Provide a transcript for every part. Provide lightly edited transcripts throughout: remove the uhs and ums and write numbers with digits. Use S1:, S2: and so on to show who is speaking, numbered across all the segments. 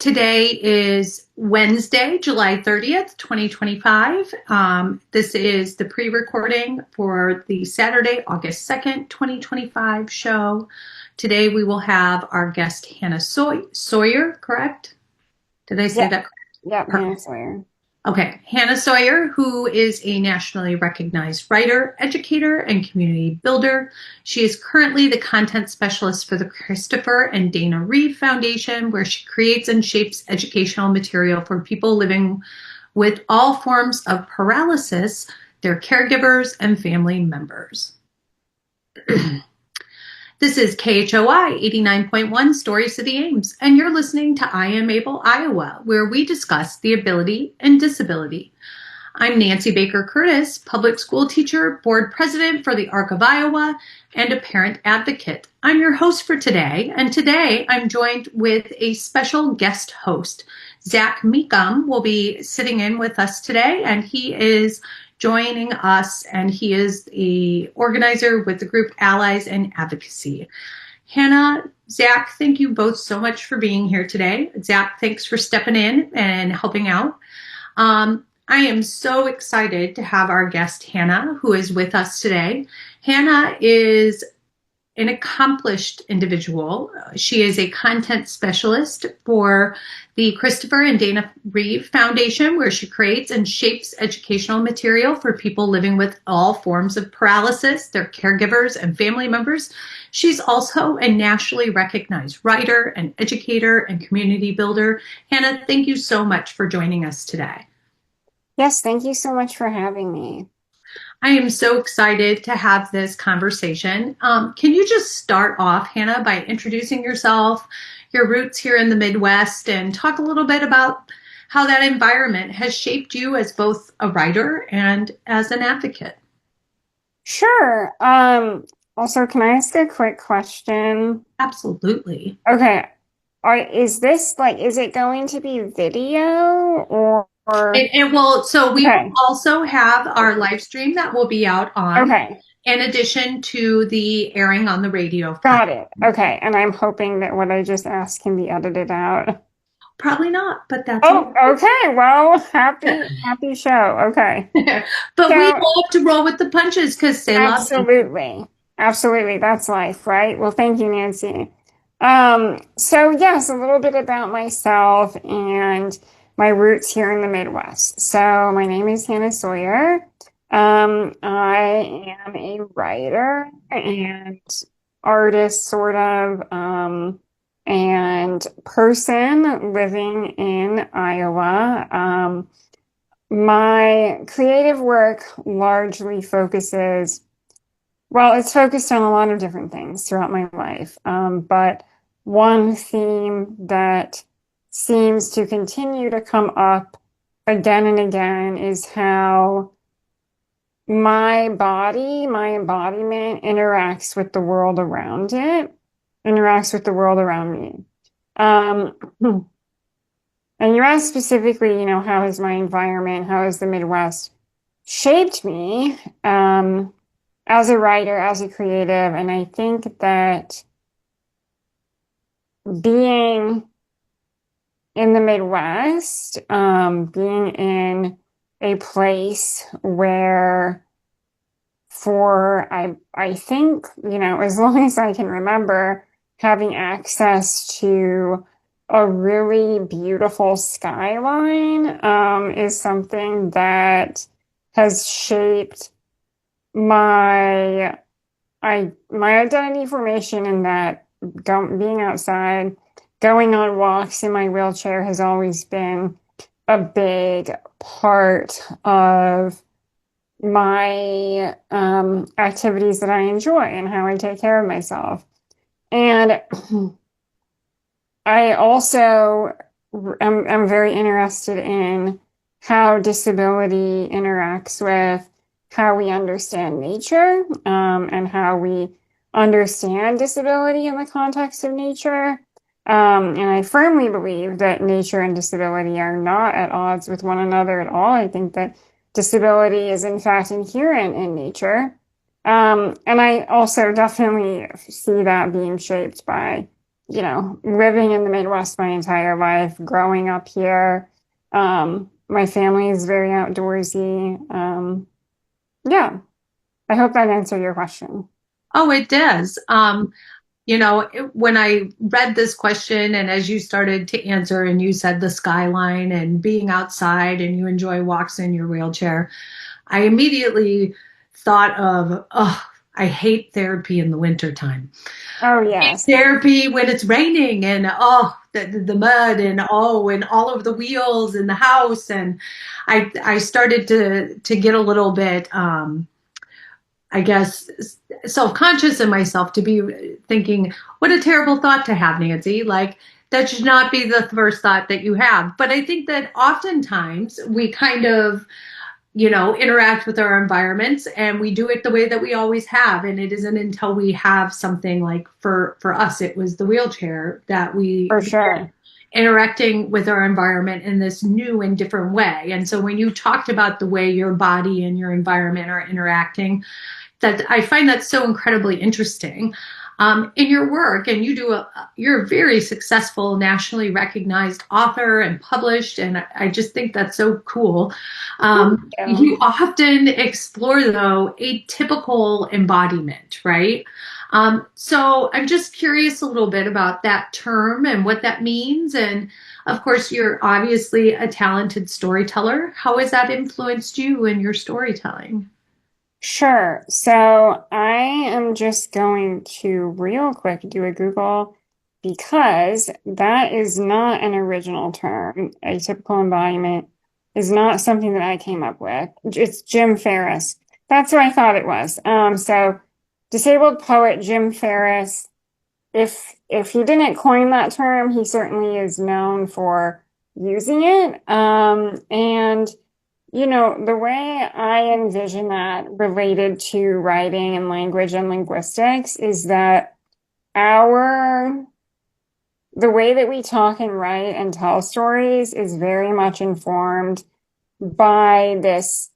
S1: Today is Wednesday, July 30th, 2025. This is the pre-recording for the Saturday, August 2nd, 2025 show. Today we will have our guest Hannah Sawyer, correct? Did I say that correct?
S2: Yeah, Hannah Soyer.
S1: Okay, Hannah Soyer, who is a nationally recognized writer, educator, and community builder. She is currently the content specialist for the Christopher and Dana Reeve Foundation, where she creates and shapes educational material for people living with all forms of paralysis, their caregivers, and family members. This is KHOI 89.1 Stories to the Ames, and you're listening to I Am Able Iowa, where we discuss the ability and disability. I'm Nancy Baker Curtis, public school teacher, board president for the ARC of Iowa, and a parent advocate. I'm your host for today, and today I'm joined with a special guest host. Zach Meekum will be sitting in with us today, and he is joining us, and he is the organizer with the group Allies and Advocacy. Hannah, Zach, thank you both so much for being here today. Zach, thanks for stepping in and helping out. I am so excited to have our guest, Hannah, who is with us today. Hannah is an accomplished individual. She is a content specialist for the Christopher and Dana Reeve Foundation, where she creates and shapes educational material for people living with all forms of paralysis, their caregivers, and family members. She's also a nationally recognized writer, and educator, and community builder. Hannah, thank you so much for joining us today.
S2: Yes, thank you so much for having me.
S1: I am so excited to have this conversation. Can you just start off, Hannah, by introducing yourself, your roots here in the Midwest, and talk a little bit about how that environment has shaped you as both a writer and as an advocate?
S2: Sure. Also, can I ask a quick question?
S1: Absolutely.
S2: Okay. Is it going to be video or
S1: It will, so we will
S2: okay.
S1: also have our live stream that will be out on,
S2: Okay.
S1: in addition to the airing on the radio.
S2: Got it. Okay. And I'm hoping that what I just asked can be edited out.
S1: Probably not, but that's
S2: Oh, okay. Well, happy show. Okay.
S1: but we
S2: So,
S1: love to roll with the punches because they love me.
S2: absolutely. Absolutely. That's life, right? Well, thank you, Nancy. So yes, a little bit about myself and my roots here in the Midwest. So my name is Hannah Soyer. I am a writer and artist, sort of, and person living in Iowa. My creative work largely focuses it's focused on a lot of different things throughout my life. But one theme that seems to continue to come up again and again is how my body, my embodiment interacts with the world around it, interacts with the world around me. And you asked specifically, how has my environment, how has the Midwest shaped me? As a writer, as a creative, and I think that being in the Midwest, being in a place where I think, as long as I can remember, having access to a really beautiful skyline, is something that has shaped my identity formation, in that being outside, going on walks in my wheelchair has always been a big part of my activities that I enjoy and how I take care of myself. And I also am very interested in how disability interacts with how we understand nature, and how we understand disability in the context of nature. And I firmly believe that nature and disability are not at odds with one another at all. I think that disability is in fact inherent in nature. And I also definitely see that being shaped by living in the Midwest my entire life, growing up here. My family is very outdoorsy. Yeah, I hope that answered your question.
S1: Oh, it does. When I read this question and as you started to answer and you said the skyline and being outside and you enjoy walks in your wheelchair, I immediately thought of, oh, I hate therapy in the wintertime.
S2: Oh, yes.
S1: Therapy when it's raining and oh the mud and oh and all of the wheels in the house and I started to get a little bit I guess self-conscious in myself to be thinking what a terrible thought to have, Nancy, like that should not be the first thought that you have. But I think that oftentimes we kind of interact with our environments and we do it the way that we always have. And it isn't until we have something like for us, it was the wheelchair that we
S2: For
S1: began
S2: sure.
S1: interacting with our environment in this new and different way. And so when you talked about the way your body and your environment are interacting, that I find that so incredibly interesting in your work. And you're a very successful, nationally recognized author and published, and I just think that's so cool.
S2: Thank
S1: You
S2: you.
S1: often explore, though, atypical embodiment, right? So I'm just curious a little bit about that term and what that means. And of course, you're obviously a talented storyteller. How has that influenced you in your storytelling?
S2: Sure. So I am just going to real quick do a Google because that is not an original term. Atypical embodiment is not something that I came up with. It's Jim Ferris. That's what I thought it was. So disabled poet Jim Ferris, if he didn't coin that term, he certainly is known for using it. And the way I envision that related to writing and language and linguistics is that our the way that we talk and write and tell stories is very much informed by this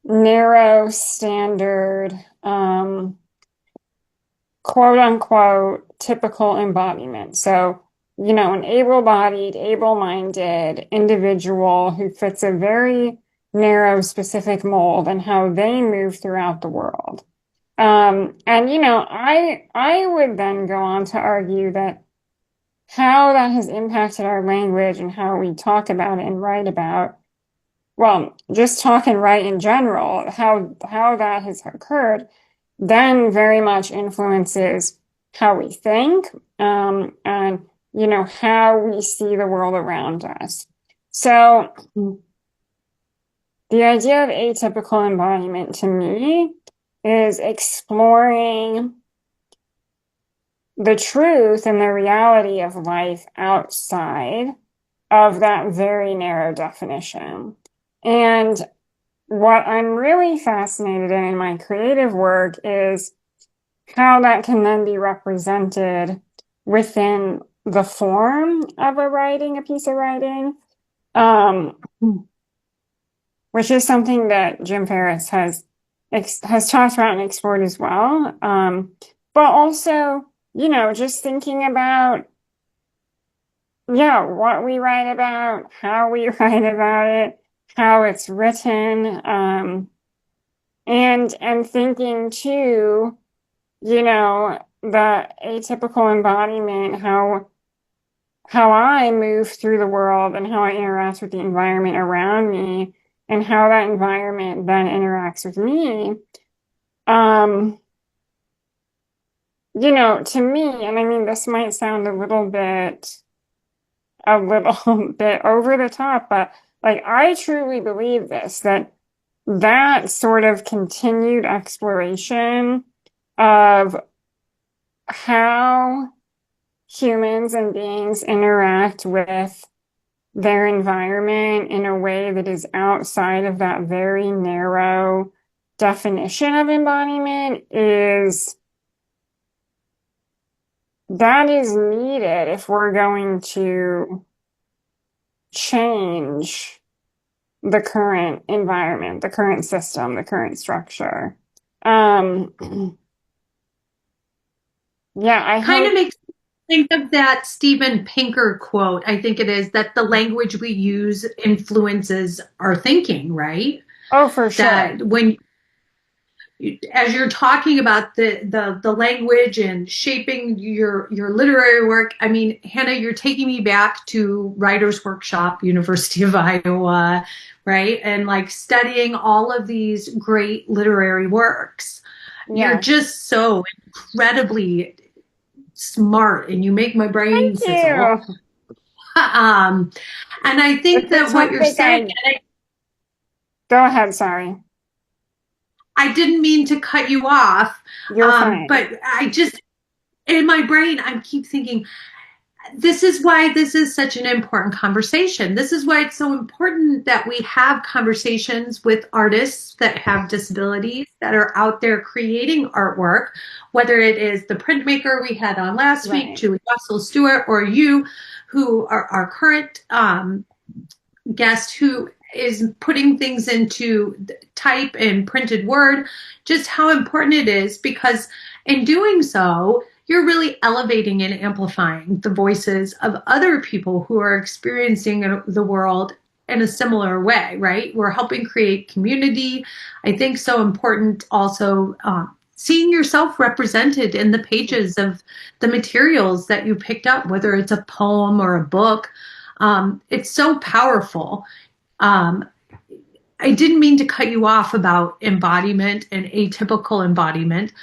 S2: narrow standard, quote unquote, typical embodiment. So, an able-bodied, able-minded individual who fits a very narrow, specific mold and how they move throughout the world. And I would then go on to argue that how that has impacted our language and how we talk about it and write about, well, just talk and write in general, how that has occurred, then very much influences how we think, and how we see the world around us. So the idea of atypical embodiment to me is exploring the truth and the reality of life outside of that very narrow definition. And what I'm really fascinated in my creative work is how that can then be represented within the form of a piece of writing, which is something that Jim Ferris has talked about and explored as well. But also, just thinking about, yeah, what we write about, how we write about it, how it's written, and thinking too, the atypical embodiment, how I move through the world and how I interact with the environment around me and how that environment then interacts with me. To me, and I mean, this might sound a little bit over the top, but like, I truly believe that sort of continued exploration of how humans and beings interact with their environment in a way that is outside of that very narrow definition of embodiment that is needed if we're going to change the current environment, the current system, the current structure. Yeah, I
S1: Kind of
S2: hope.
S1: makes think of that Steven Pinker quote. I think it is that the language we use influences our thinking, right?
S2: Oh, for sure.
S1: That when as you're talking about the language and shaping your literary work, I mean, Hannah, you're taking me back to Writers Workshop, University of Iowa, right? And like studying all of these great literary works. You're
S2: Yes.
S1: just so incredibly smart and you make my brain
S2: Thank
S1: sizzle.
S2: you.
S1: um, and I
S2: If
S1: think
S2: it's
S1: that what
S2: one
S1: you're
S2: thing
S1: saying,
S2: go ahead, sorry.
S1: I didn't mean to cut you off,
S2: You're fine.
S1: but I just, in my brain, I keep thinking, this is why this is such an important conversation. This is why it's so important that we have conversations with artists that have disabilities that are out there creating artwork, whether it is the printmaker we had on last week,
S2: Right.
S1: Julie Russell Stewart, or you, who are our current guest who is putting things into type and printed word, just how important it is because in doing so, you're really elevating and amplifying the voices of other people who are experiencing the world in a similar way, right? We're helping create community. I think so important also seeing yourself represented in the pages of the materials that you picked up, whether it's a poem or a book. It's so powerful. Um, I didn't mean to cut you off about embodiment and atypical embodiment,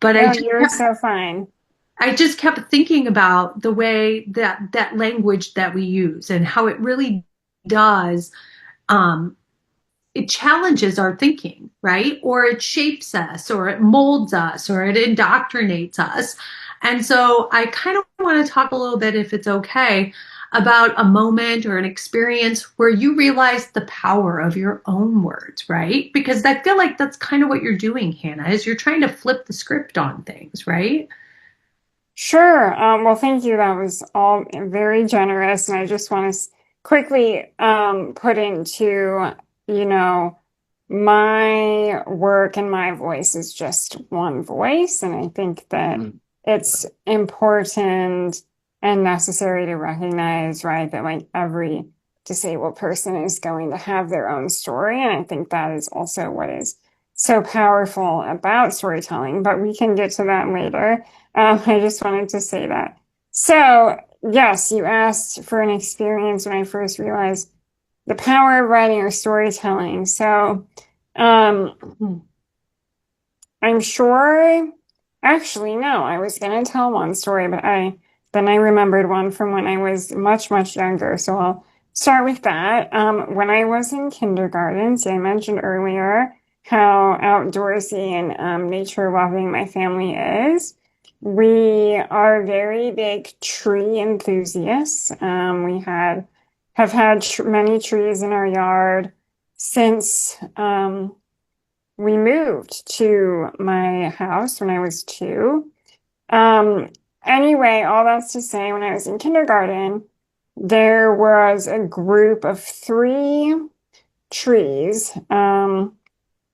S1: but
S2: No, you're so fine.
S1: I just kept thinking about the way that that language that we use and how it really does um, it challenges our thinking, right? Or it shapes us, or it molds us, or it indoctrinates us. And so I kind of want to talk a little bit, if it's okay, about a moment or an experience where you realized the power of your own words, right? Because I feel like that's kind of what you're doing, Hannah, is you're trying to flip the script on things, right?
S2: Sure. Well, thank you. That was all very generous. And I just want to quickly put into, you know, my work and my voice is just one voice. And I think that it's important and necessary to recognize, right, that like every disabled person is going to have their own story. And I think that is also what is so powerful about storytelling. But we can get to that later. I just wanted to say that. So, yes, you asked for an experience when I first realized the power of writing or storytelling. So, I'm sure, actually, no, I was going to tell one story, but then I remembered one from when I was much, much younger. So I'll start with that. When I was in kindergarten, so I mentioned earlier how outdoorsy and nature loving my family is. We are very big tree enthusiasts. We have had tr many trees in our yard since we moved to my house when I was 2. Um, anyway, all that's to say, when I was in kindergarten, there was a group of 3 trees.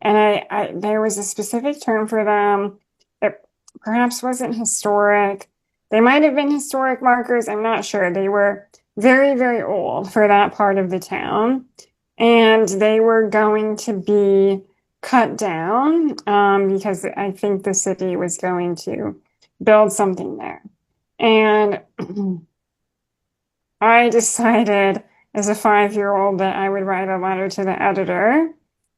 S2: And there was a specific term for them. It perhaps wasn't historic. They might have been historic markers. I'm not sure. They were very, very old for that part of the town. And they were going to be cut down because I think the city was going to build something there. And I decided as a 5-year-old that I would write a letter to the editor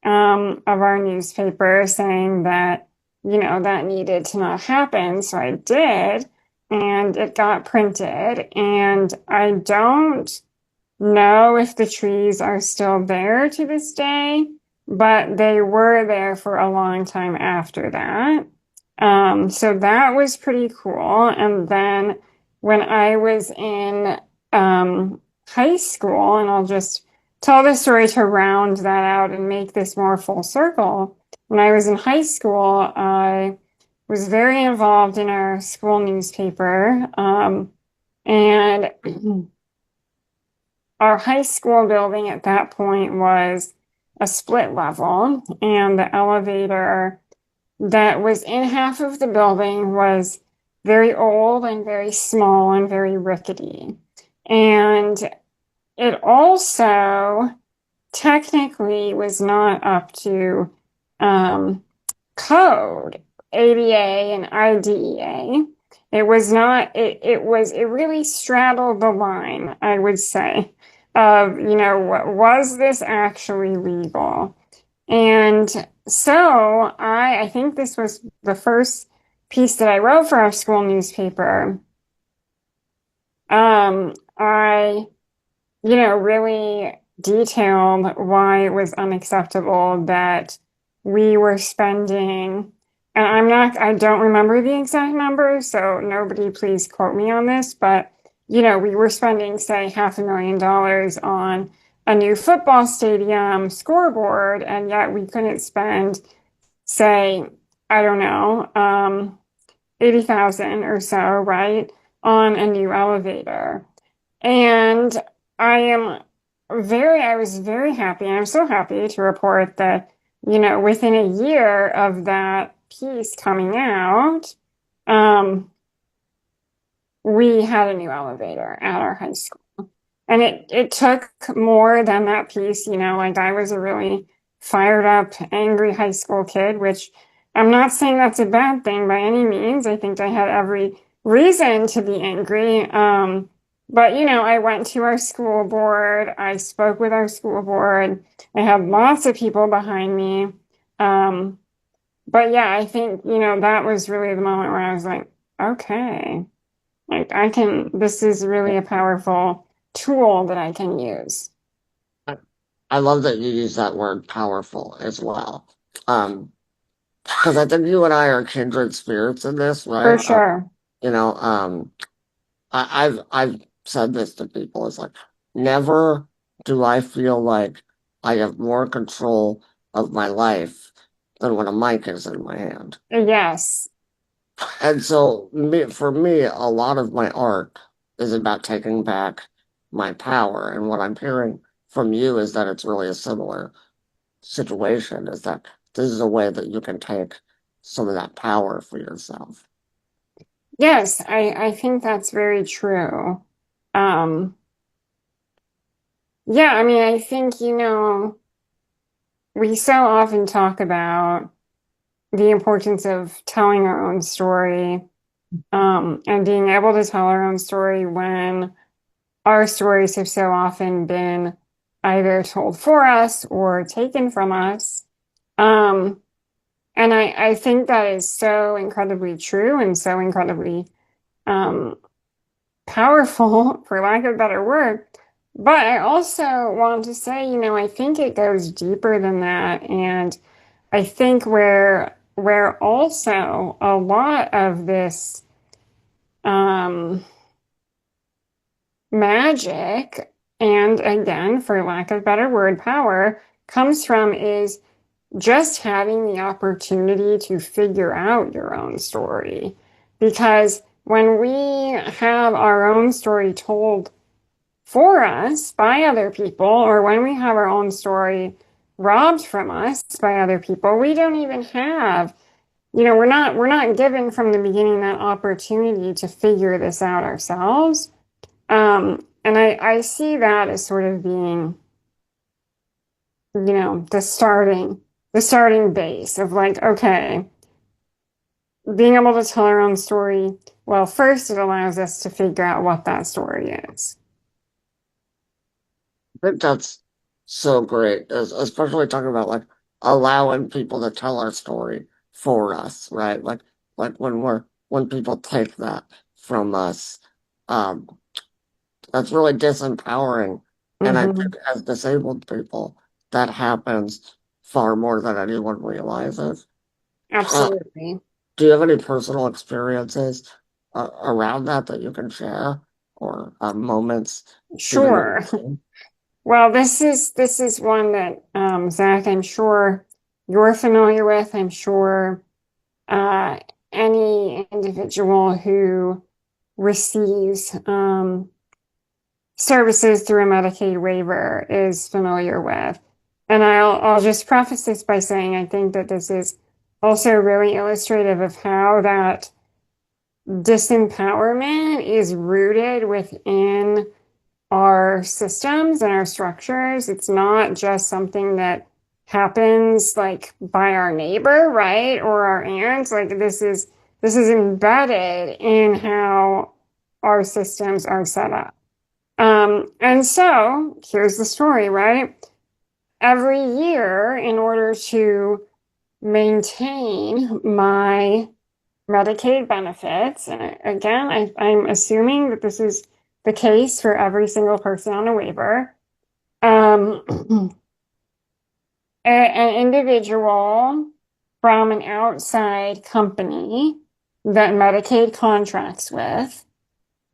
S2: of our newspaper saying that, that needed to not happen. So I did, and it got printed. And I don't know if the trees are still there to this day, but they were there for a long time after that. So that was pretty cool. And then when I was in high school, and I'll just tell the story to round that out and make this more full circle. When I was in high school, I was very involved in our school newspaper. And our high school building at that point was a split level, and the elevator that was in half of the building was very old and very small and very rickety. And it also technically was not up to um, code, ADA and IDEA. It was not, it really straddled the line, I would say, of, was this actually legal? And so I think this was the first piece that I wrote for our school newspaper. I really detailed why it was unacceptable that we were spending, and I don't remember the exact number, so nobody please quote me on this, but we were spending, say, $500,000 on a new football stadium scoreboard, and yet we couldn't spend, say, I don't know, 80,000 or so, right, on a new elevator. And I was very happy, and I'm so happy to report that, within a year of that piece coming out, um, we had a new elevator at our high school. And it took more than that piece, like I was a really fired up, angry high school kid, which I'm not saying that's a bad thing by any means. I think I had every reason to be angry. But I went to our school board, I spoke with our school board, I had lots of people behind me. Um, but yeah, I think, that was really the moment where I was like, okay. Like this is really a powerful tool that I can use.
S3: I, I love that you use that word powerful as well. Because I think you and I are kindred spirits in this,
S2: For
S3: right?
S2: sure.
S3: You know, I've said this to people. It's like never do I feel like I have more control of my life than when a mic is in my hand.
S2: Yes.
S3: And so for me, a lot of my art is about taking back my power. And what I'm hearing from you is that it's really a similar situation, is that this is a way that you can take some of that power for yourself.
S2: Yes, I think that's very true. Um, yeah, I mean, I think, we so often talk about the importance of telling our own story, and being able to tell our own story when our stories have so often been either told for us or taken from us. Um, and I think that is so incredibly true and so incredibly um, powerful, for lack of a better word. But I also want to say, I think it goes deeper than that. And I think where also a lot of this um, magic, and again, for lack of a better word, power, comes from is just having the opportunity to figure out your own story. Because when we have our own story told for us by other people, or when we have our own story robbed from us by other people, we don't even have, we're not given from the beginning that opportunity to figure this out ourselves. And I see that as sort of being, the starting base of like, okay, being able to tell our own story, well, first it allows us to figure out what that story is.
S3: I think that's so great, especially talking about like allowing people to tell our story for us, right? Like when people take that from us, um, that's really disempowering. And I
S2: Hmm.
S3: think as disabled people, that happens far more than anyone realizes. Uh,
S2: Absolutely.
S3: do you have any personal experiences around that that you can share, or moments even that
S2: Sure.
S3: you've seen?
S2: Well, this is one that Zach, I'm sure you're familiar with. I'm sure uh, any individual who receives services through a Medicaid waiver is familiar with. And I'll just preface this by saying I think that this is also really illustrative of how that disempowerment is rooted within our systems and our structures. It's not just something that happens like by our neighbor, right? Or our aunts. Like this is embedded in how our systems are set up. And so here's the story, right? Every year, in order to maintain my Medicaid benefits, and again, I'm assuming that this is the case for every single person on a waiver. An individual from an outside company that Medicaid contracts with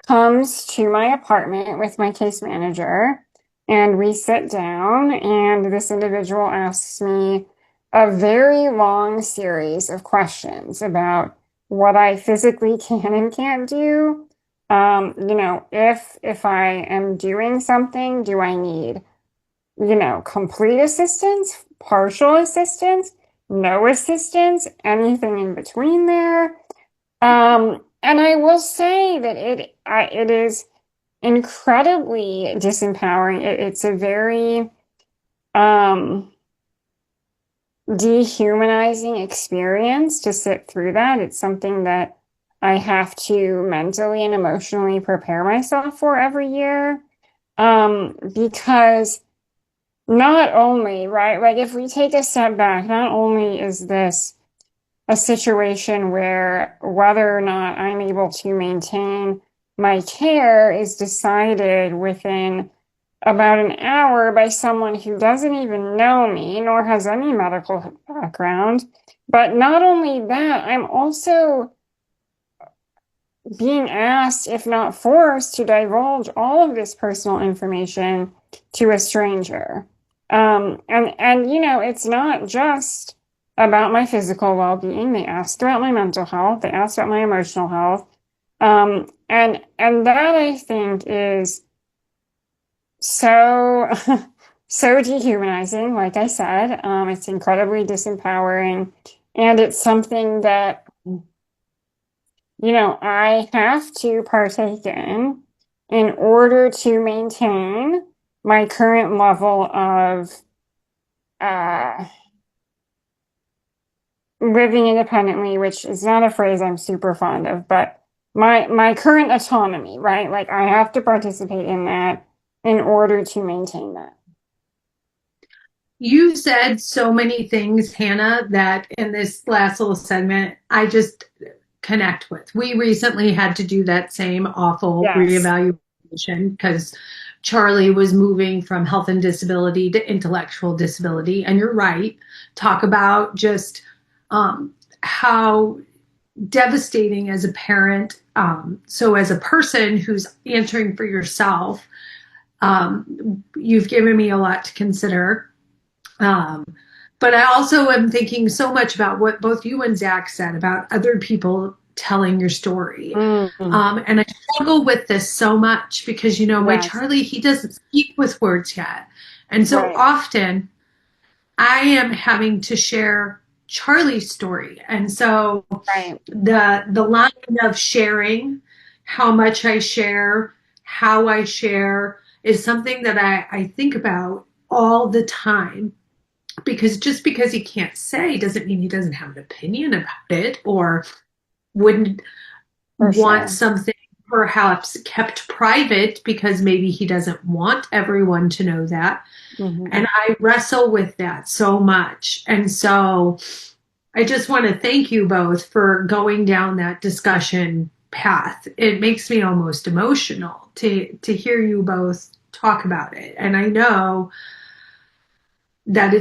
S2: comes to my apartment with my case manager, and we sit down, and this individual asks me a very long series of questions about what I physically can and can't do. If I am doing something, do I need, complete assistance, partial assistance, no assistance, anything in between there? And I will say that it is incredibly disempowering. It's a very dehumanizing experience to sit through that. It's something that I have to mentally and emotionally prepare myself for every year. Because not only, right, like if we take a step back, not only is this a situation where whether or not I'm able to maintain my care is decided within about an hour by someone who doesn't even know me nor has any medical background. But not only that, I'm also being asked, if not forced, to divulge all of this personal information to a stranger. It's not just about my physical well-being. They asked about my mental health. They asked about my emotional health. And that I think is so so dehumanizing. Like I said, it's incredibly disempowering, and it's something that I have to partake in order to maintain my current level of living independently, which is not a phrase I'm super fond of, but my current autonomy, right? Like I have to participate in that in order to maintain that.
S1: You said so many things, Hannah, that in this last little segment, I just connect with. We recently had to do that same awful reevaluation because Charlie was moving from health and disability to intellectual disability. And you're right. Talk about just how devastating as a parent. So as a person who's answering for yourself, you've given me a lot to consider. But I also am thinking so much about what both you and Zach said about other people telling your story. And I struggle with this so much because, my Charlie, he doesn't speak with words yet. And so often I am having to share Charlie's story. And so the line of sharing, how much I share, how I share is something that I think about all the time. Because just because he can't say doesn't mean he doesn't have an opinion about it or wouldn't want something perhaps kept private because maybe he doesn't want everyone to know that. And I wrestle with that so much. And so I just want to thank you both for going down that discussion path. It makes me almost emotional to hear you both talk about it. And I know that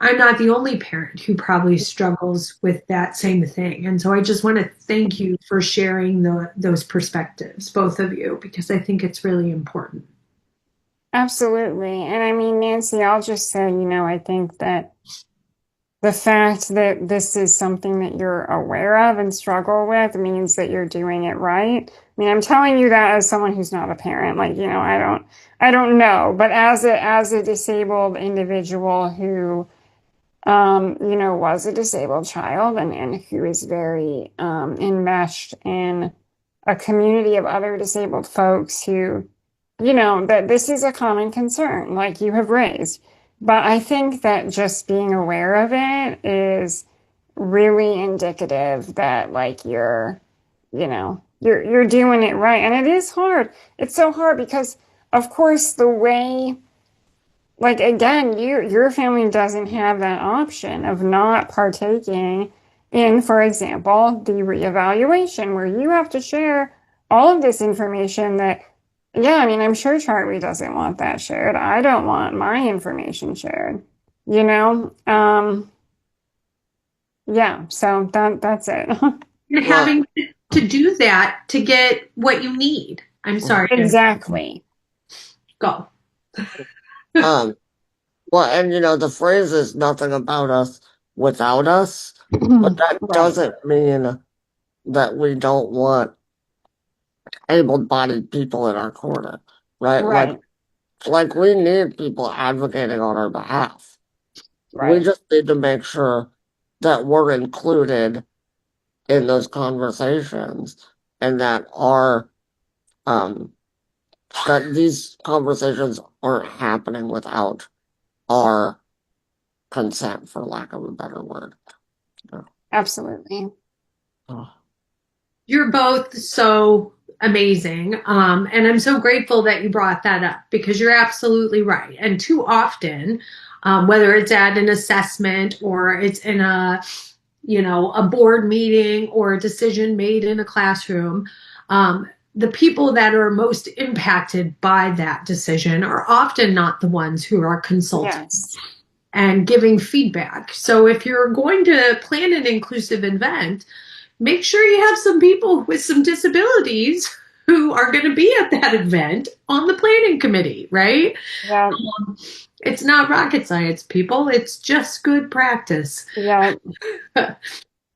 S1: I'm not the only parent who probably struggles with that same thing. And so I just want to thank you for sharing those perspectives, both of you, because I think it's really important.
S2: Absolutely. And I mean, Nancy, I'll just say, I think that the fact that this is something that you're aware of and struggle with means that you're doing it right. I mean, I'm telling you that as someone who's not a parent, like, I don't know, but as a disabled individual who was a disabled child and who is very enmeshed in a community of other disabled folks who, that this is a common concern, like you have raised. But I think that just being aware of it is really indicative that like you're doing it right. And it is hard. It's so hard because of course the way like again, your family doesn't have that option of not partaking in, for example, the reevaluation where you have to share all of this information that, yeah, I mean, I'm sure Charlie doesn't want that shared. I don't want my information shared, you know? Yeah, so that's it.
S1: You're
S3: Well,
S1: having to do that to get what you need. I'm sorry to
S2: Exactly.
S1: go.
S3: um, well, and the phrase is nothing about us without us, but that
S2: Right,
S3: doesn't mean that we don't want able-bodied people in our corner, right?
S2: right,
S3: Like we need people advocating on our behalf. We
S2: right.
S3: just need to make sure that we're included in those conversations and um that these conversations aren't happening without our consent, for lack of a better word.
S2: Absolutely.
S3: Oh,
S1: You're both so amazing. And I'm so grateful that you brought that up because you're absolutely right. And too often, whether it's at an assessment or it's in a board meeting or a decision made in a classroom, the people that are most impacted by that decision are often not the ones who are consulting
S2: Yes.
S1: and giving feedback. So if you're going to plan an inclusive event, make sure you have some people with some disabilities who are going to be at that event on the planning committee, right?
S2: Yeah,
S1: It's not rocket science, people. It's just good practice.
S2: yeah.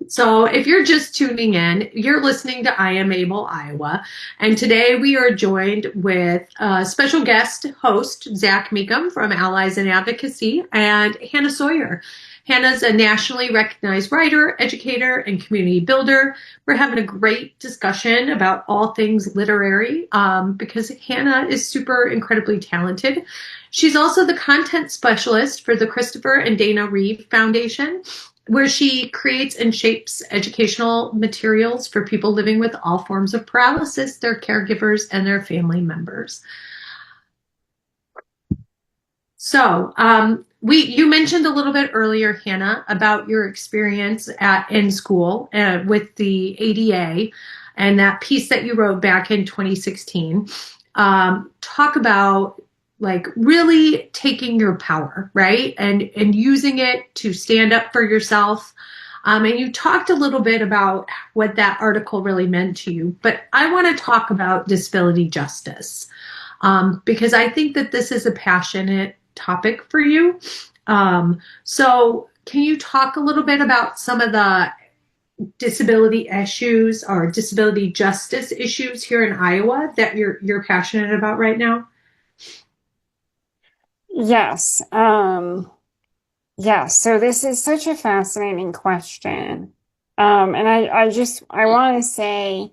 S1: So, if you're just tuning in, you're listening to I Am Able Iowa. And today we are joined with special guest host, Zach Meekum from Allies and Advocacy, and Hannah Soyer. Hannah's a nationally recognized writer, educator, and community builder. We're having a great discussion about all things literary because Hannah is super incredibly talented. She's also the content specialist for the Christopher and Dana Reeve Foundation, where she creates and shapes educational materials for people living with all forms of paralysis, their caregivers, and their family members. So, you mentioned a little bit earlier, Hannah, about your experience in school with the ADA and that piece that you wrote back in 2016. Talk about like really taking your power, right? And using it to stand up for yourself. And you talked a little bit about what that article really meant to you, but I want to talk about disability justice because I think that this is a passionate topic for you. So, can you talk a little bit about some of the disability issues or disability justice issues here in Iowa that you're passionate about right now?
S2: Yes. Yes. So this is such a fascinating question. And I want to say,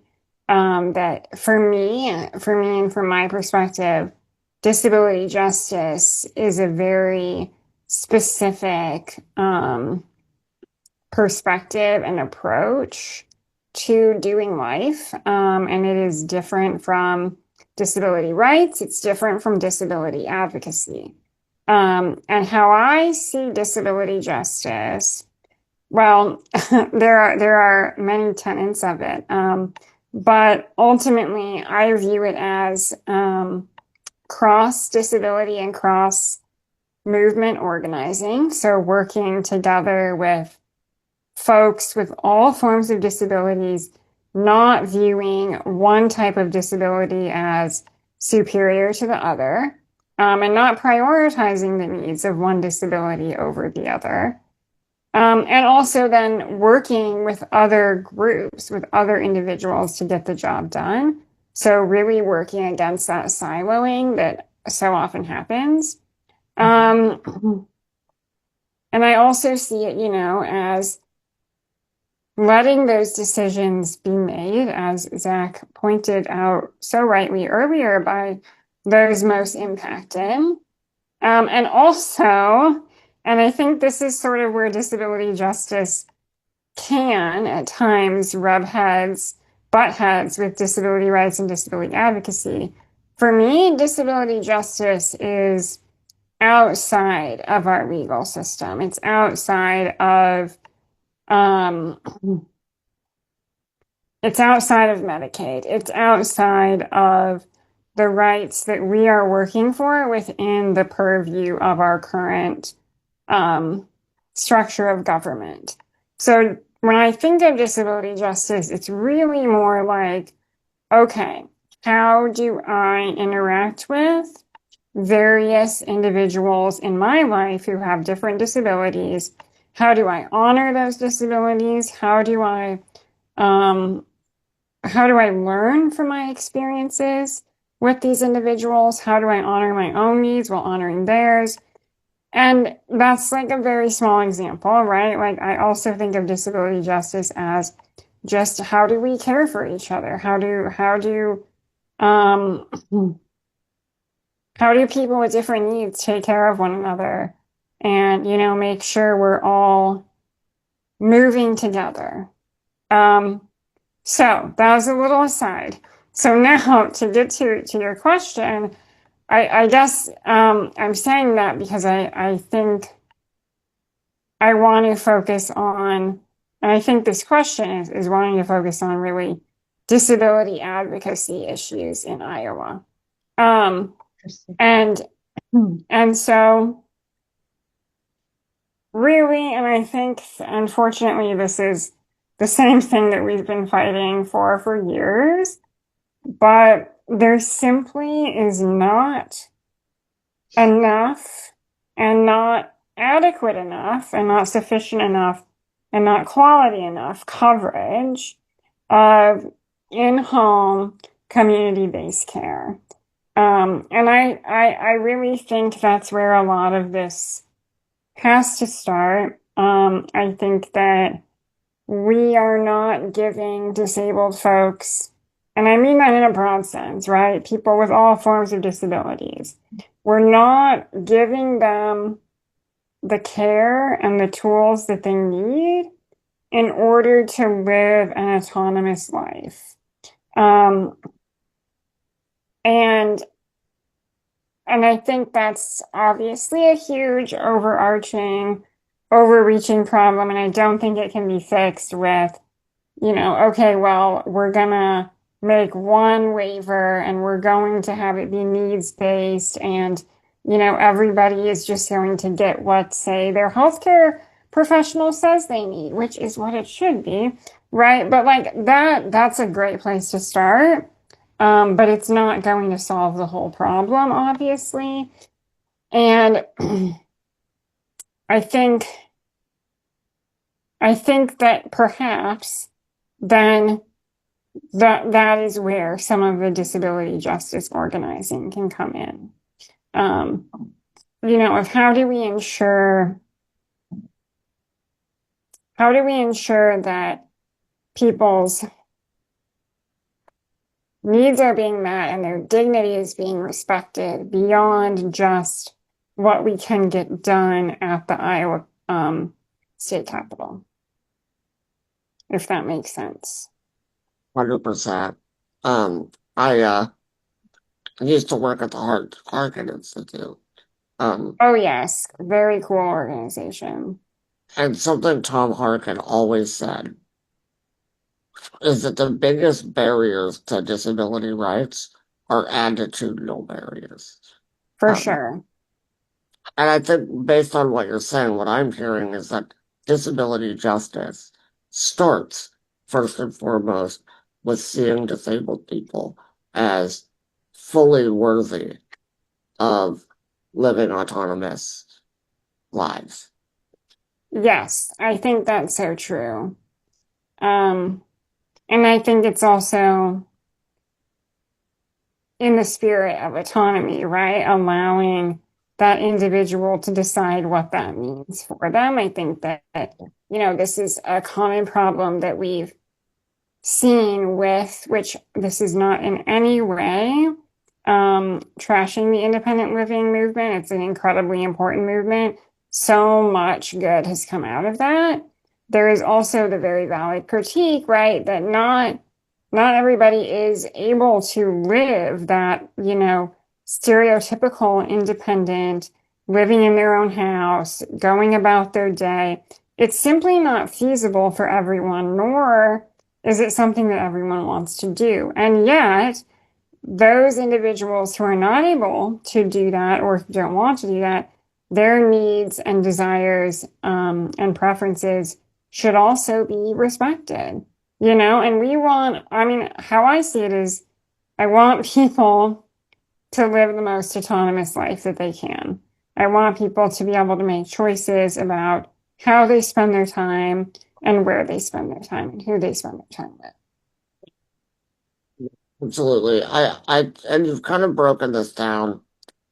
S2: that for me and from my perspective, disability justice is a very specific, perspective and approach to doing life. And it is different from disability rights. It's different from disability advocacy. And how I see disability justice, well, there are many tenets of it. But ultimately, I view it as cross disability and cross movement organizing. So working together with folks with all forms of disabilities, not viewing one type of disability as superior to the other, and not prioritizing the needs of one disability over the other. And also then working with other groups, with other individuals to get the job done. So really working against that siloing that so often happens. Um, And I also see it, as letting those decisions be made, as Zach pointed out so rightly earlier, by those most impacted. And also, and I think this is sort of where disability justice can at times butt heads with disability rights and disability advocacy. For me, disability justice is outside of our legal system. It's outside of um, it's outside of Medicaid. It's outside of the rights that we are working for within the purview of our current structure of government. So when I think of disability justice, it's really more like, okay, how do I interact with various individuals in my life who have different disabilities? How do I honor those disabilities? Um, how do I learn from my experiences with these individuals? How do I honor my own needs while honoring theirs? And that's like a very small example, right? Like I also think of disability justice as just how do we care for each other? Um how do people with different needs take care of one another and, make sure we're all moving together? So that was a little aside. So now to get to your question, I guess I'm saying that because I think I want to focus on, and I think this question is wanting to focus on really disability advocacy issues in Iowa. And and so really, and I think unfortunately this is the same thing that we've been fighting for years, but there simply is not enough and not adequate enough and not sufficient enough and not quality enough coverage of in-home community-based care. And I really think that's where a lot of this has to start. I think that we are not giving disabled folks, and I mean that in a broad sense, right? People with all forms of disabilities. We're not giving them the care and the tools that they need in order to live an autonomous life. Um, and and I think that's obviously a huge overreaching problem, and I don't think it can be fixed with, okay, well, we're gonna make one waiver and we're going to have it be needs-based and, everybody is just going to get what, say, their healthcare professional says they need, which is what it should be, right? But like that's a great place to start. But it's not going to solve the whole problem, obviously. And I think that perhaps then that is where some of the disability justice organizing can come in. Of how do we ensure that people's needs are being met and their dignity is being respected beyond just what we can get done at the Iowa state capitol, if that makes sense.
S3: 100%. I used to work at the Harkin Institute.
S2: Oh yes, very cool organization.
S3: And something Tom Harkin always said is that the biggest barriers to disability rights are attitudinal barriers.
S2: For
S3: Um,
S2: sure.
S3: and I think based on what you're saying, what I'm hearing is that disability justice starts first and foremost with seeing disabled people as fully worthy of living autonomous lives.
S2: Yes, I think that's so true. Um, and I think it's also in the spirit of autonomy, right? Allowing that individual to decide what that means for them. I think that, this is a common problem that we've seen with, which this is not in any way trashing the independent living movement. It's an incredibly important movement. So much good has come out of that. There is also the very valid critique, right, that not everybody is able to live that, stereotypical independent, living in their own house, going about their day. It's simply not feasible for everyone, nor is it something that everyone wants to do. And yet, those individuals who are not able to do that or don't want to do that, their needs and desires and preferences should also be respected, and how I see it is I want people to live the most autonomous life that they can. I want people to be able to make choices about how they spend their time and where they spend their time and who they spend their time with.
S3: Absolutely. And you've kind of broken this down,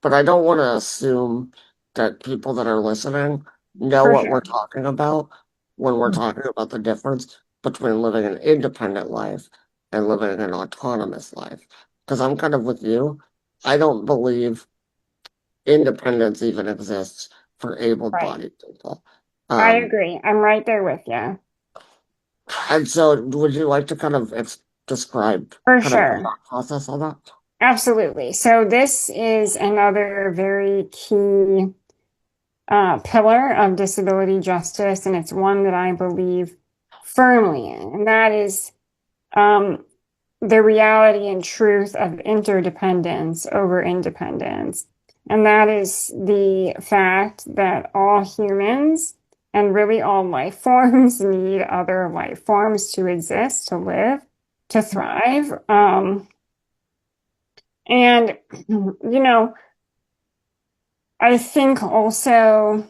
S3: but I don't want to assume that people that are listening know
S2: For
S3: what
S2: sure.
S3: we're talking about when we're talking about the difference between living an independent life and living an autonomous life. Because I'm kind of with you. I don't believe independence even exists for
S2: Right.
S3: able-bodied people.
S2: I
S3: Um,
S2: agree. I'm right there with you.
S3: and so would you like to kind of describe
S2: For
S3: kind of the
S2: sure.
S3: thought process on that?
S2: Absolutely. So this is another very key pillar of disability justice, and it's one that I believe firmly in, and that is um, the reality and truth of interdependence over independence. And that is the fact that all humans and really all life forms need other life forms to exist, to live, to thrive. And, I think also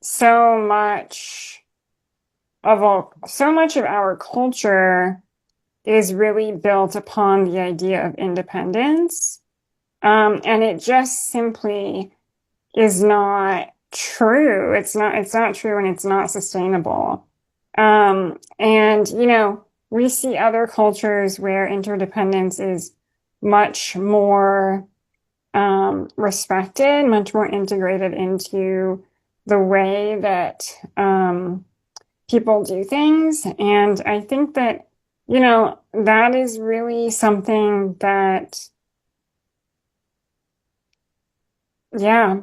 S2: so much so much of our culture is really built upon the idea of independence. And it just simply is not true. It's not true and it's not sustainable. And we see other cultures where interdependence is much more respected, much more integrated into the way that people do things. And I think that, that is really something that, yeah,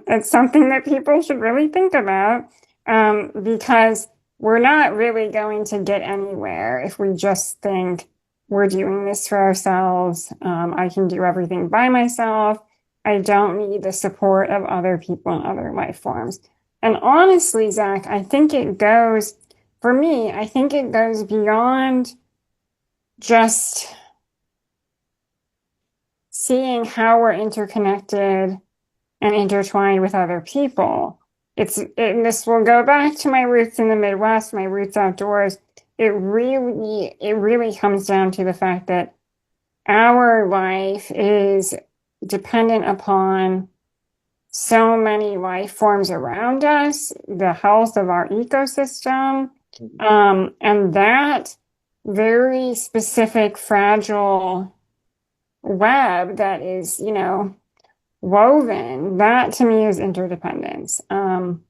S2: it's something that people should really think about because we're not really going to get anywhere if we just think we're doing this for ourselves. I can do everything by myself. I don't need the support of other people and other life forms. And honestly, Zach, for me, I think it goes beyond just seeing how we're interconnected and intertwined with other people. This will go back to my roots in the Midwest, my roots outdoors. It really comes down to the fact that our life is dependent upon so many life forms around us, the health of our ecosystem, and that very specific, fragile web that is, woven. That to me is interdependence. And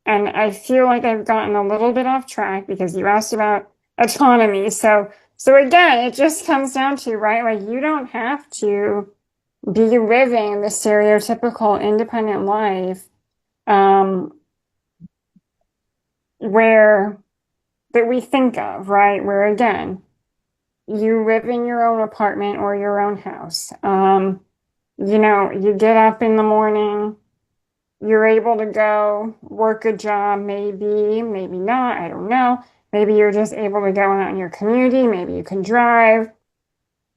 S2: I feel like I've gotten a little bit off track because you asked about autonomy. So again, it just comes down to, right, like you don't have to be living the stereotypical independent life where that we think of, right? Where again, you live in your own apartment or your own house. You get up in the morning, you're able to go work a job, maybe not, I don't know. Maybe you're just able to go out in your community, maybe you can drive.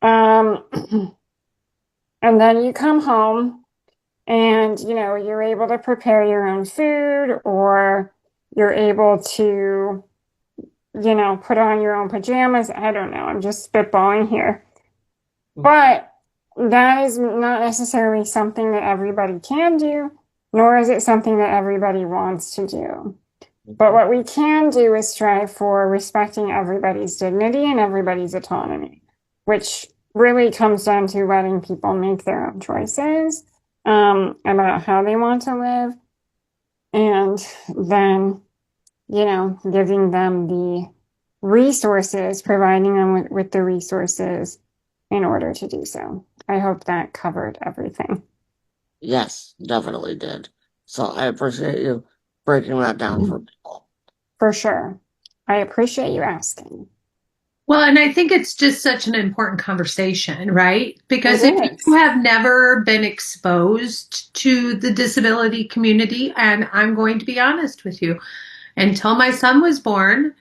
S2: Um, and then you come home and, you're able to prepare your own food or you're able to, put on your own pajamas. I don't know. I'm just spitballing here. But that is not necessarily something that everybody can do, nor is it something that everybody wants to do. But what we can do is strive for respecting everybody's dignity and everybody's autonomy, which really comes down to letting people make their own choices about how they want to live, and then, giving them the resources, providing them with the resources in order to do so. I hope that covered everything.
S3: Yes, definitely did. So I appreciate you breaking that down for people.
S2: For sure. I appreciate you asking.
S1: Well, and I think it's just such an important conversation, right? Because if
S2: It
S1: you
S2: is.
S1: have never been exposed to the disability community, and I'm going to be honest with you, until my son was born,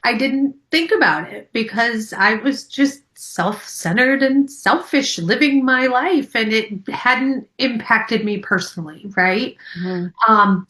S1: I didn't think about it because I was just self-centered and selfish living my life, and it hadn't impacted me personally, right?
S2: Mhm.
S1: Um,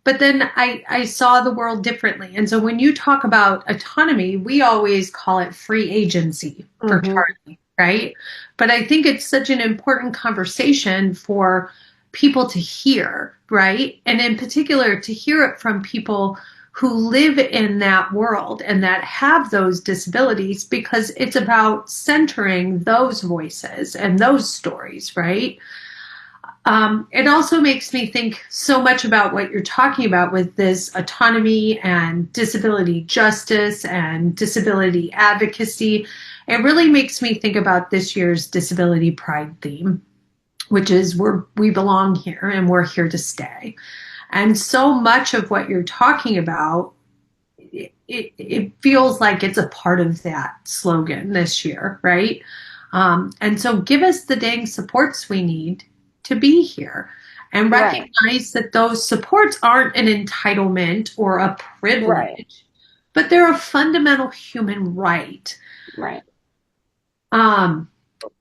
S1: but then I saw the world differently. And so when you talk about autonomy, we always call it free agency for
S2: Mhm.
S1: Charlie, right? But I think it's such an important conversation for people to hear, right? And in particular, to hear it from people who live in that world and that have those disabilities, because it's about centering those voices and those stories, right? It also makes me think so much about what you're talking about with this autonomy and disability justice and disability advocacy. It really makes me think about this year's disability pride theme, which is we belong here and we're here to stay. And so much of what you're talking about, it feels like it's a part of that slogan this year, right? And so give us the dang supports we need to be here and
S2: Right.
S1: recognize that those supports aren't an entitlement or a
S2: Right.
S1: privilege, but they're a fundamental human right.
S2: Right.
S1: Um,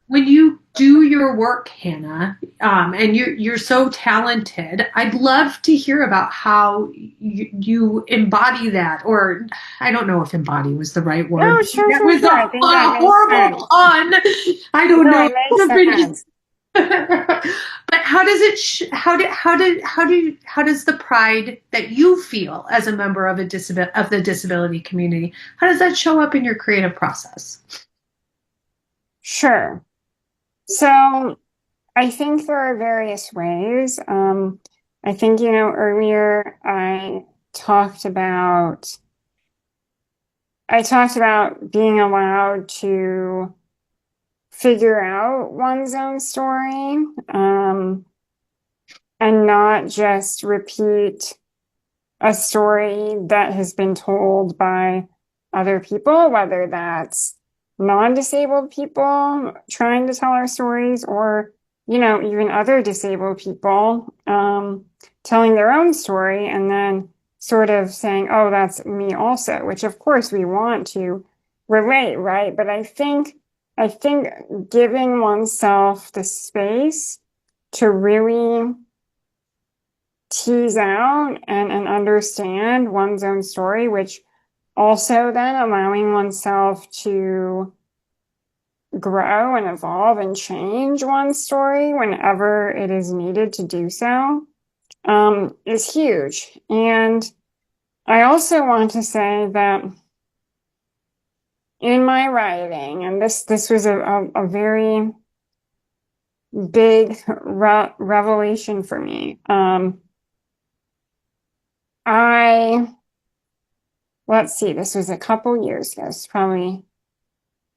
S1: when you do your work, Hannah, and you're so talented, I'd love to hear about how you embody that. Or I don't know if embody was the right word.
S2: No, sure,
S1: That
S2: sure,
S1: was
S2: sure. I think that
S1: a
S2: makes
S1: horrible
S2: sense.
S1: pun. I don't
S2: No,
S1: know.
S2: it makes sense.
S1: But how does it? How does the pride that you feel as a member of the disability community? How does that show up in your creative process?
S2: Sure. So I think there are various ways. I think, earlier talked about I talked about being allowed to figure out one's own story, and not just repeat a story that has been told by other people, whether that's non-disabled people trying to tell our stories, or, even other disabled people telling their own story and then sort of saying, oh, that's me also, which of course we want to relate, right? But I think giving oneself the space to really tease out and understand one's own story, which also then allowing oneself to grow and evolve and change one's story whenever it is needed to do so, is huge. And I also want to say that in my writing, and this was a very big revelation for me. I Let's see, this was a couple years ago. It's probably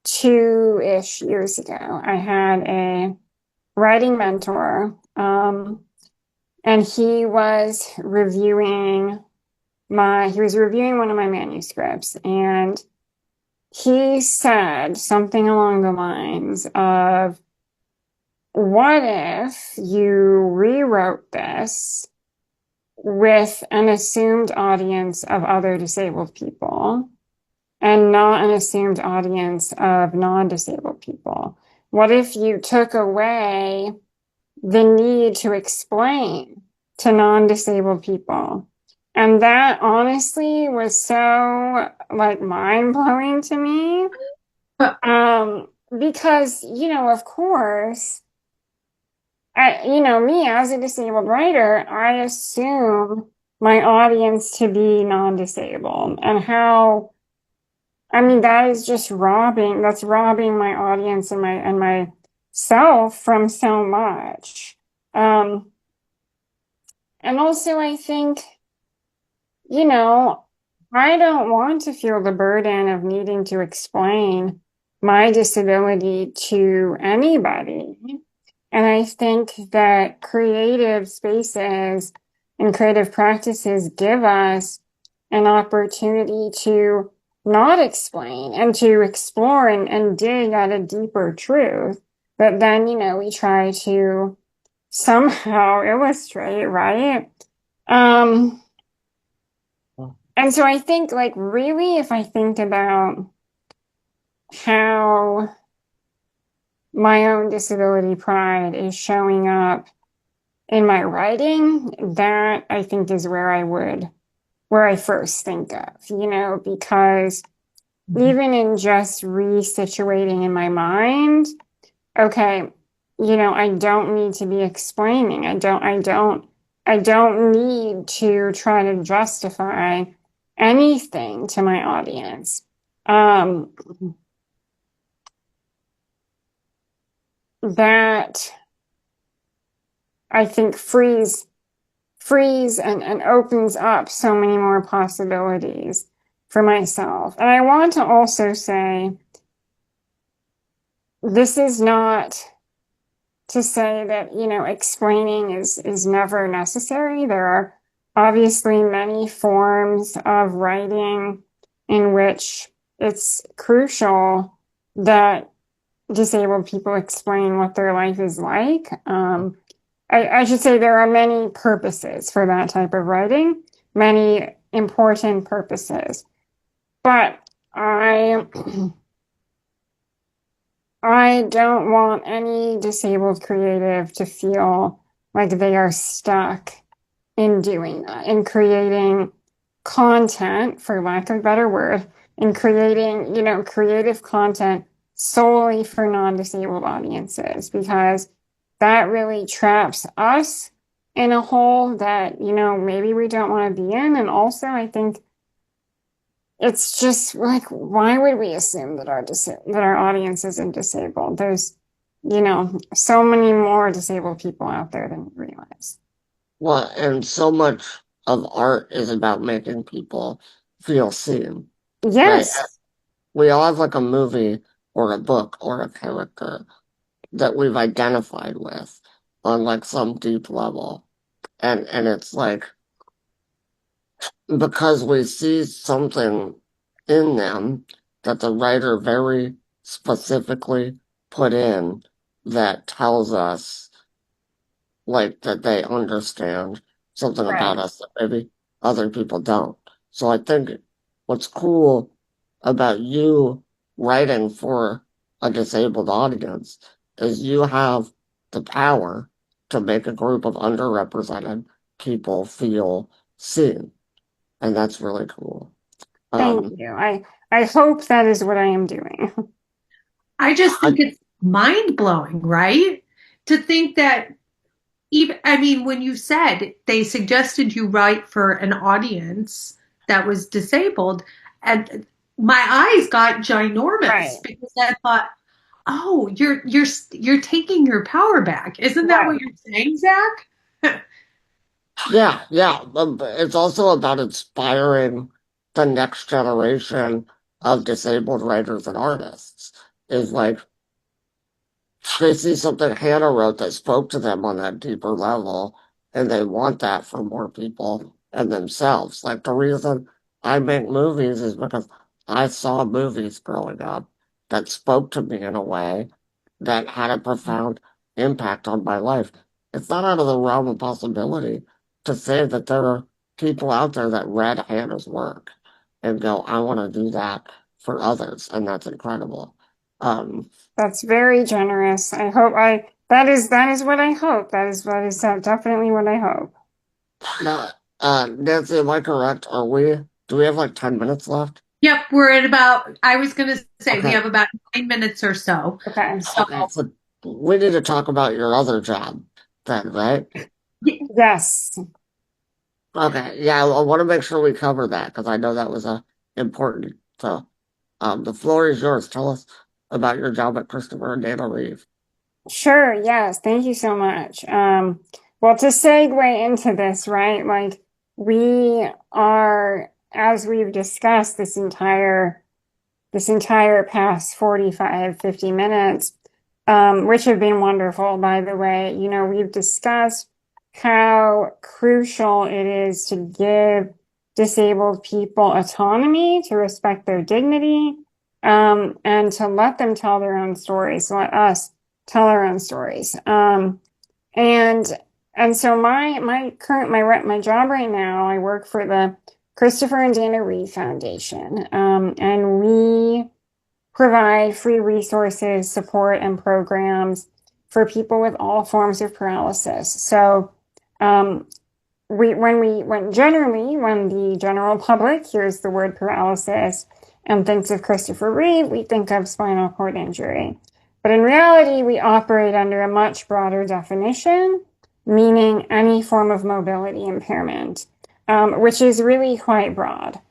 S2: 2-ish years ago. I had a writing mentor, and he was reviewing one of my manuscripts, and he said something along the lines of, what if you rewrote this with an assumed audience of other disabled people and not an assumed audience of non-disabled people? What if you took away the need to explain to non-disabled people? And that honestly was so like mind-blowing to me. because, of course, me as a disabled writer, I assume my audience to be non-disabled, and I mean, that is just that's robbing my audience and myself from so much. Um, and also I think, you know, I don't want to feel the burden of needing to explain my disability to anybody. And I think that creative spaces and creative practices give us an opportunity to not explain and to explore and dig at a deeper truth. But then, we try to somehow illustrate, right? Um, and so I think, like, really, if I think about how my own disability pride is showing up in my writing, that I think is where I first think of, because even in just resituating in my mind, okay, I don't need to be explaining. I don't need to try to justify anything to my audience. That I think frees and opens up so many more possibilities for myself. And I want to also say, this is not to say that, explaining is never necessary. There are obviously many forms of writing in which it's crucial that disabled people explain what their life is like. I should say there are many purposes for that type of writing, many important purposes. But I I don't want any disabled creative to feel like they are stuck in doing that, in creating content, for lack of a better word, in creating, creative content solely for non-disabled audiences, because that really traps us in a hole that, maybe we don't want to be in. And also, I think it's just like, why would we assume that our audience isn't disabled? There's, so many more disabled people out there than we realize.
S3: Well, and so much of art is about making people feel seen, right?
S2: Yes,
S3: We all have like a movie or a book or a character that we've identified with on like some deep level. And it's like because we see something in them that the writer very specifically put in that tells us like that they understand something about
S2: right.
S3: us that maybe other people don't. So I think what's cool about you writing for a disabled audience is you have the power to make a group of underrepresented people feel seen. And that's really cool.
S2: Thank
S3: Um,
S2: you. I hope that is what I am doing.
S1: I just
S3: I,
S1: think it's mind blowing, right? To think that even, I mean, when you said they suggested you write for an audience that was disabled, and my eyes got ginormous
S2: Right,
S1: because I thought, oh, you're taking your power back. Isn't that what
S2: right.
S1: you're saying, Zach?
S3: yeah. But it's also about inspiring the next generation of disabled writers and artists. Is like they see something Hannah wrote that spoke to them on that deeper level, and they want that for more people and themselves. Like the reason I make movies is because I saw movies growing up that spoke to me in a way that had a profound impact on my life. It's not out of the realm of possibility to say that there are people out there that read Hannah's work and go, I want to do that for others, and that's incredible. Um,
S2: That's very generous. That is what I hope. That is definitely what I hope.
S3: Now, Nancy, am I correct? Do we have like 10 minutes left?
S1: Yep, we're at about, I was going to say we
S3: Okay.
S1: have about 9 minutes or so.
S2: Okay.
S1: So,
S3: Okay. So we need to talk about your other job then, right?
S2: Yes.
S3: Okay. Yeah, I want to make sure we cover that because I know that was important. So, the floor is yours. Tell us about your job at Christopher and Dana Reeve.
S2: Sure, yes. Thank you so much. Well, to segue into this, right? Like we are, as we've discussed this entire past 45, 50 minutes, which have been wonderful, by the way. We've discussed how crucial it is to give disabled people autonomy, to respect their dignity, and to let them tell their own stories, let us tell our own stories. And and so my job right now, I work for the Christopher and Dana Reeve Foundation, and we provide free resources, support, and programs for people with all forms of paralysis. So, when the general public hears the word paralysis and thinks of Christopher Reeve, we think of spinal cord injury. But in reality, we operate under a much broader definition, meaning any form of mobility impairment, which is really quite broad.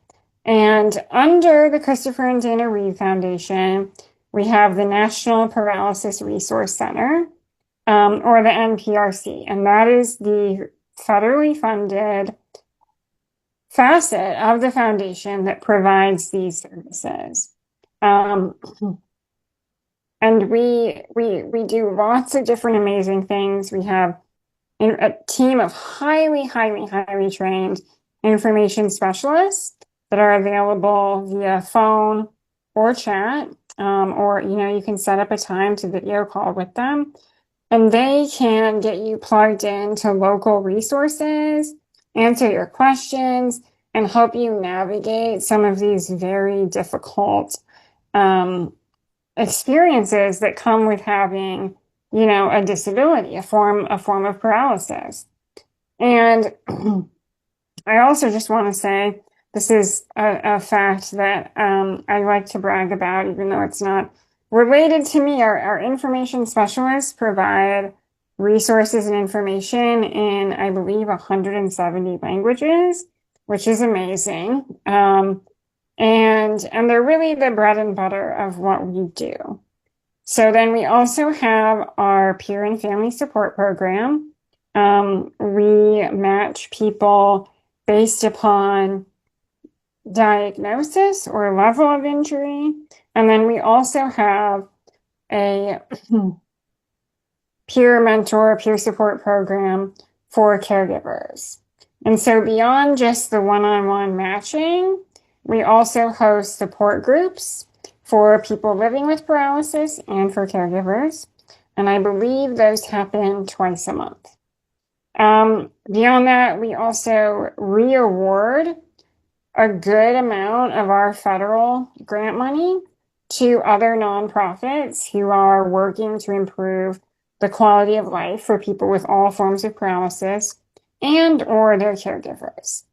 S2: And under the Christopher and Dana Reeve Foundation, we have the National Paralysis Resource Center, or the NPRC, and that is the federally funded facet of the foundation that provides these services. And we do lots of different amazing things. We have a team of highly, highly, highly trained information specialists that are available via phone or chat, or you can set up a time to video call with them, and they can get you plugged into local resources, answer your questions, and help you navigate some of these very difficult experiences that come with having, a disability, a form of paralysis. And I also just want to say this is a fact that I like to brag about, even though it's not related to me. Our information specialists provide resources and information in, I believe, 170 languages, which is amazing. And they're really the bread and butter of what we do. So then we also have our peer and family support program. We match people based upon diagnosis or level of injury. And then we also have a peer mentor, peer support program for caregivers. And so beyond just the one-on-one matching, we also host support groups for people living with paralysis and for caregivers. And I believe those happen twice a month. Beyond that, we also re-award a good amount of our federal grant money to other nonprofits who are working to improve the quality of life for people with all forms of paralysis and or their caregivers.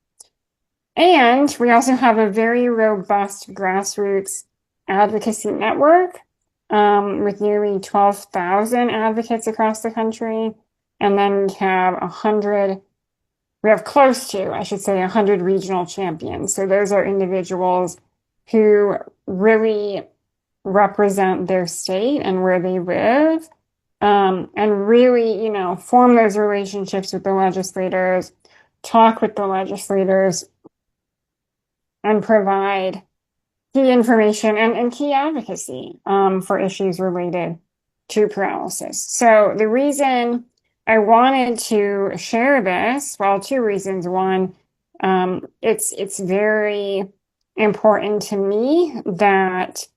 S2: And we also have a very robust grassroots advocacy network with nearly 12,000 advocates across the country. And then we have close to, I should say, 100 regional champions. So those are individuals who really represent their state and where they live, and really, form those relationships with the legislators, talk with the legislators, and provide key information and key advocacy for issues related to paralysis. So the reason I wanted to share this, well, two reasons. One, it's very important to me that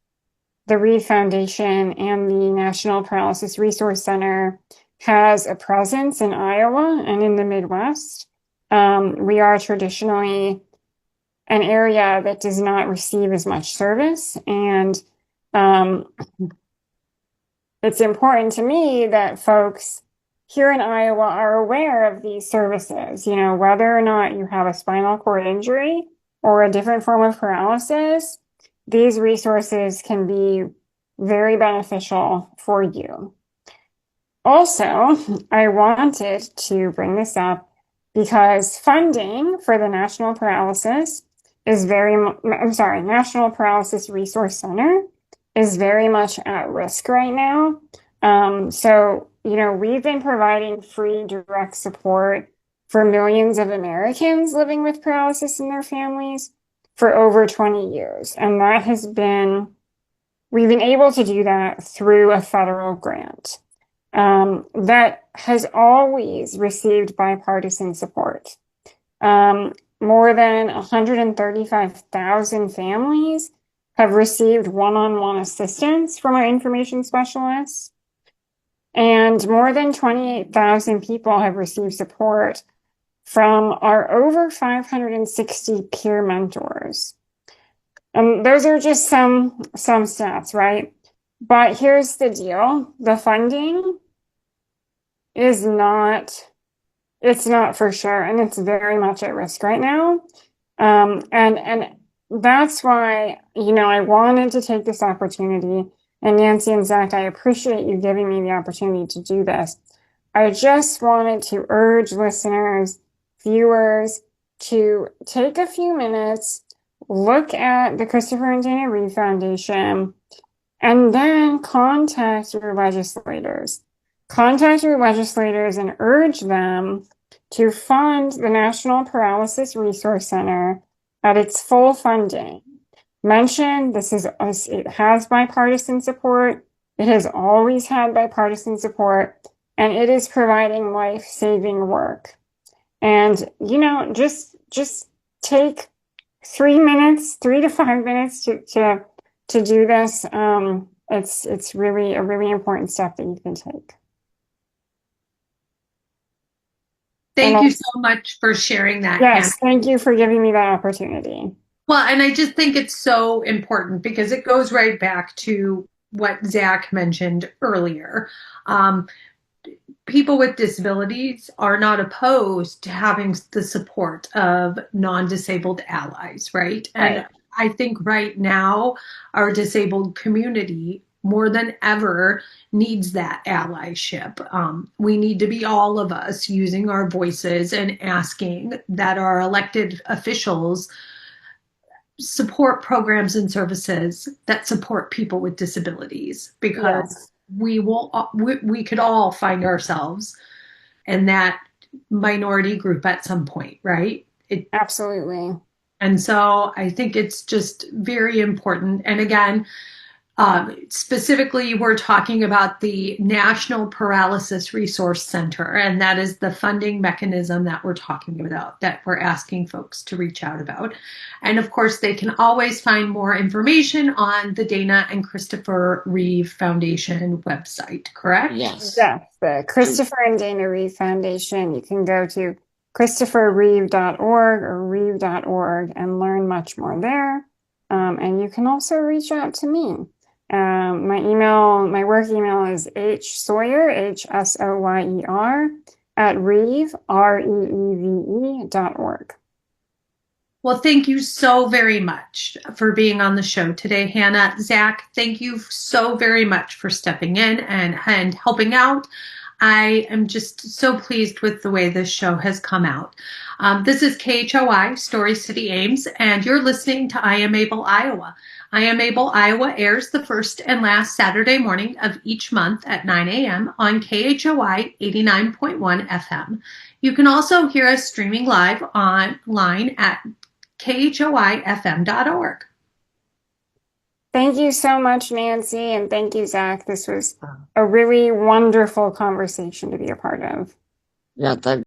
S2: the Reeve Foundation and the National Paralysis Resource Center has a presence in Iowa and in the Midwest. We are traditionally an area that does not receive as much service, and it's important to me that folks here in Iowa are aware of these services, whether or not you have a spinal cord injury or a different form of paralysis. these resources can be very beneficial for you. Also, I wanted to bring this up because funding for the National Paralysis National Paralysis Resource Center is very much at risk right now. We've been providing free direct support for millions of Americans living with paralysis and their families for over 20 years. And we've been able to do that through a federal grant that has always received bipartisan support. More than 135,000 families have received one-on-one assistance from our information specialists, and more than 28,000 people have received support from our over 560 peer mentors. And those are just some stats, right? But here's the deal. The funding is not for sure, and it's very much at risk right now. And that's why, I wanted to take this opportunity. And Nancy and Zach, I appreciate you giving me the opportunity to do this. I just wanted to urge listeners, viewers, to take a few minutes, look at the Christopher and Dana Reeve Foundation, and then contact your legislators. Contact your legislators and urge them to fund the National Paralysis Resource Center at its full funding. Mention it has bipartisan support. It has always had bipartisan support, and it is providing life-saving work. And, just take 3 to 5 minutes to do this. It's really a really important step that you can take.
S1: Thank you so much for sharing that.
S2: Yes, thank you for giving me that opportunity.
S1: Well, and I just think it's so important because it goes right back to what Zach mentioned earlier. People with disabilities are not opposed to having the support of non-disabled allies, right? And I think right now our disabled community more than ever needs that allyship. We need to be all of us using our voices and asking that our elected officials support programs and services that support people with disabilities, because we could all find ourselves in that minority group at some point, right?
S2: Absolutely.
S1: And so I think it's just very important. And again, specifically, we're talking about the National Paralysis Resource Center, and that is the funding mechanism that we're talking about, that we're asking folks to reach out about. And of course, they can always find more information on the Dana and Christopher Reeve Foundation website, correct?
S2: Yes, the Christopher and Dana Reeve Foundation. You can go to christopherreeve.org or reeve.org and learn much more there. And you can also reach out to me. My work email is hsoyer, HSOYER, at Reeve, REEVE.org.
S1: Well, thank you so very much for being on the show today, Hannah. Zach, thank you so very much for stepping in and helping out. I am just so pleased with the way this show has come out. This is KHOI, Story City Ames, and you're listening to I Am Able Iowa. I Am Able Iowa airs the first and last Saturday morning of each month at 9 a.m. on KHOI 89.1 FM. You can also hear us streaming live online at khoifm.org.
S2: Thank you so much, Nancy, and thank you, Zach. This was a really wonderful conversation to be a part of.
S3: Yeah, thank